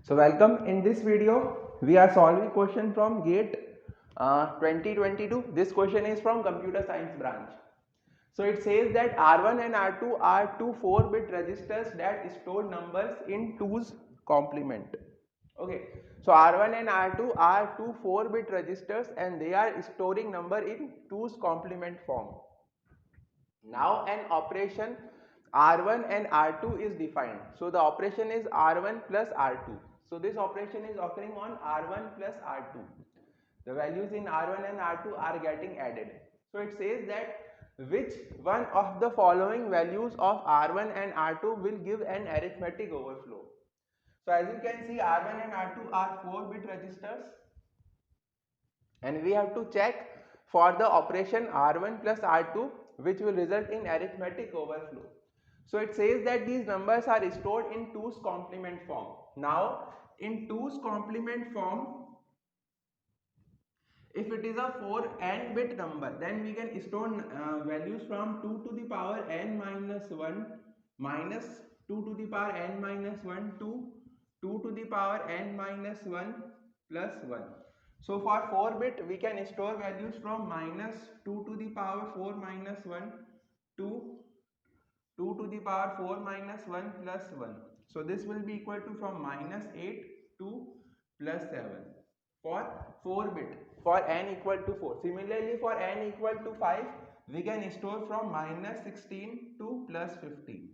So welcome. In this video we are solving question from GATE 2022. This question is from computer science branch. So it says that R1 and R2 are two 4-bit registers that store numbers in 2's complement. Okay, so R1 and R2 are two 4-bit registers and they are storing number in 2's complement form. Now an operation R1 and R2 is defined. So the operation is R1 plus R2. So this operation is occurring on R1 plus R2. The values in R1 and R2 are getting added. So it says that which one of the following values of R1 and R2 will give an arithmetic overflow. So as you can see, R1 and R2 are 4-bit registers and we have to check for the operation R1 plus R2 which will result in arithmetic overflow. So it says that these numbers are stored in 2's complement form. Now in 2's complement form, if it is a 4n bit number, then we can store values from 2 to the power n minus 1 minus 2 to the power n minus 1 to 2 to the power n minus 1 plus 1. So for 4-bit we can store values from minus 2 to the power 4 minus 1 to 2 to the power 4 minus 1 plus 1. So this will be equal to from minus 8 to plus 7 for 4-bit for n equal to 4. Similarly for n equal to 5 we can store from minus 16 to plus 15.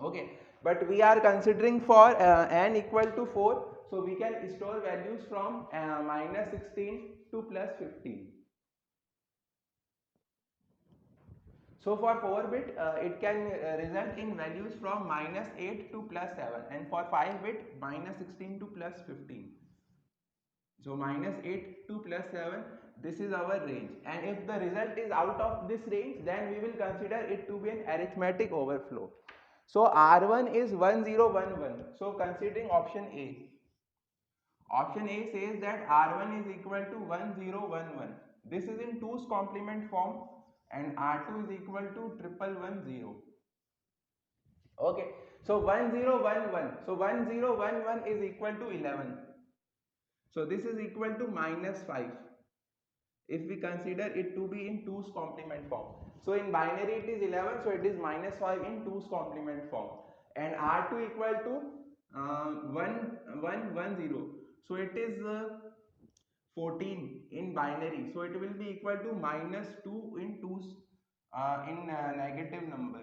Okay, but we are considering for n equal to 4, so we can store values from minus 16 to plus 15. So for 4-bit it can result in values from minus 8 to plus 7, and for 5-bit minus 16 to plus 15. So minus 8 to plus 7, this is our range, and if the result is out of this range, then we will consider it to be an arithmetic overflow. So R1 is 1011. So considering option A. Option A says that R1 is equal to 1011. This is in 2's complement form, and R2 is equal to 1110. Okay, so 1011. So 1011 is equal to 11. So this is equal to minus 5 if we consider it to be in 2's complement form. So in binary it is 11, so it is minus 5 in 2's complement form, and R2 equal to 1110. So it is 14 in binary, so it will be equal to minus 2 in 2's in negative number.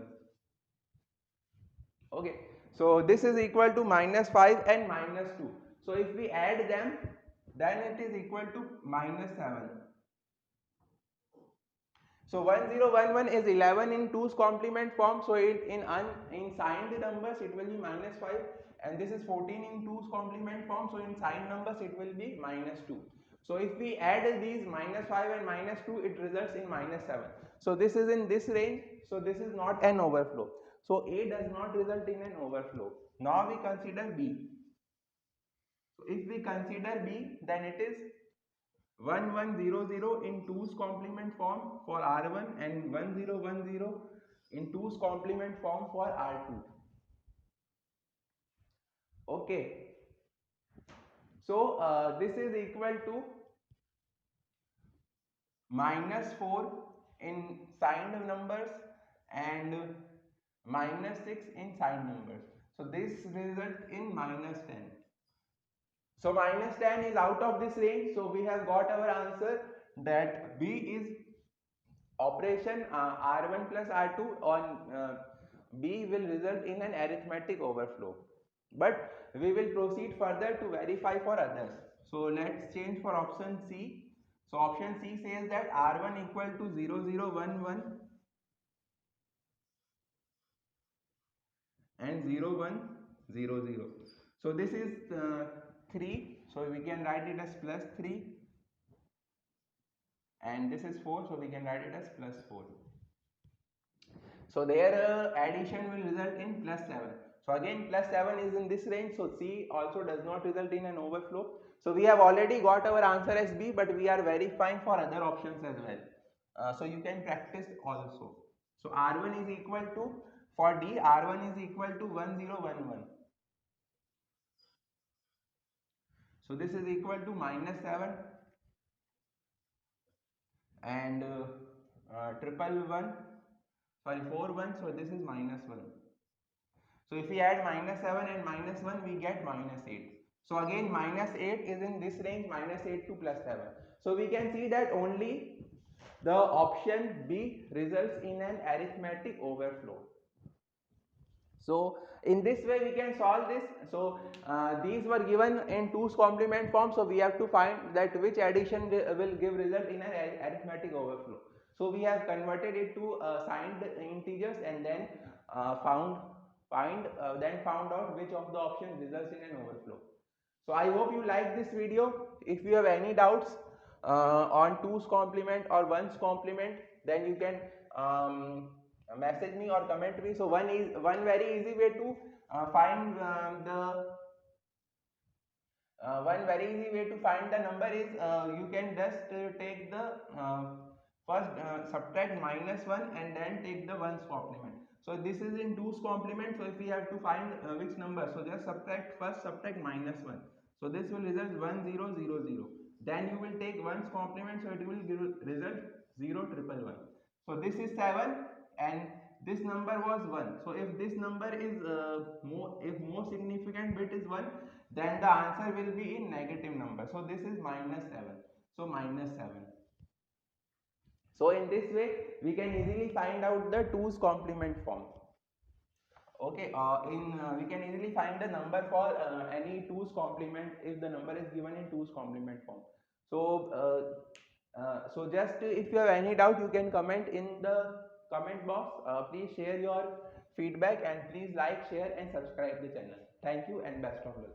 Okay, so this is equal to minus 5 and minus 2. So if we add them, then it is equal to minus 7. So 1011 is 11 in 2's complement form, so in signed numbers it will be minus 5, and this is 14 in 2's complement form, so in signed numbers it will be minus 2. So if we add these minus 5 and minus 2, it results in minus 7. So this is in this range, so this is not an overflow. So A does not result in an overflow. Now we consider B. So if we consider B, then it is 1100 in 2's complement form for R1 and 1010 in 2's complement form for R2. Okay, so this is equal to minus 4 in signed numbers and minus 6 in signed numbers. So this results in minus 10. So minus 10 is out of this range, so we have got our answer that B is operation R1 plus R2 on B will result in an arithmetic overflow. But we will proceed further to verify for others. So let's change for option C. So option C says that R1 equal to 0011 and 0100. So this is 3, so we can write it as plus 3, and this is 4, so we can write it as plus 4. So their addition will result in plus 7. So again plus 7 is in this range, so C also does not result in an overflow. So we have already got our answer as B, but we are verifying for other options as well. So you can practice also. So R1 is equal to, for D, R1 is equal to 1011. So this is equal to minus 7 and triple 1, sorry 4 1, so this is minus 1. So if we add minus 7 and minus 1, we get minus 8. So again minus 8 is in this range, minus 8 to plus 7. So we can see that only the option B results in an arithmetic overflow. So in this way we can solve this. So these were given in 2's complement form, so we have to find that which addition will give result in an arithmetic overflow. So we have converted it to signed integers and then found out which of the options results in an overflow. So I hope you like this video. If you have any doubts on 2's complement or 1's complement, then you can message me or comment me. So one very easy way to find one very easy way to find the number is you can just take the first subtract minus 1 and then take the 1's complement. So this is in 2's complement, so if we have to find which number, so just first subtract minus 1. So this will result 1 0 0 0. Then you will take 1's complement, so it will give result 0 1 1. So this is 7 and this number was 1. So if this number is more significant bit is 1, then the answer will be in negative number. So this is minus 7. So minus 7. So in this way we can easily find out the 2's complement form. Okay, we can easily find the number for any 2's complement if the number is given in 2's complement form. So just if you have any doubt, you can comment in the comment box. Please share your feedback and please like, share and subscribe the channel. Thank you and best of luck.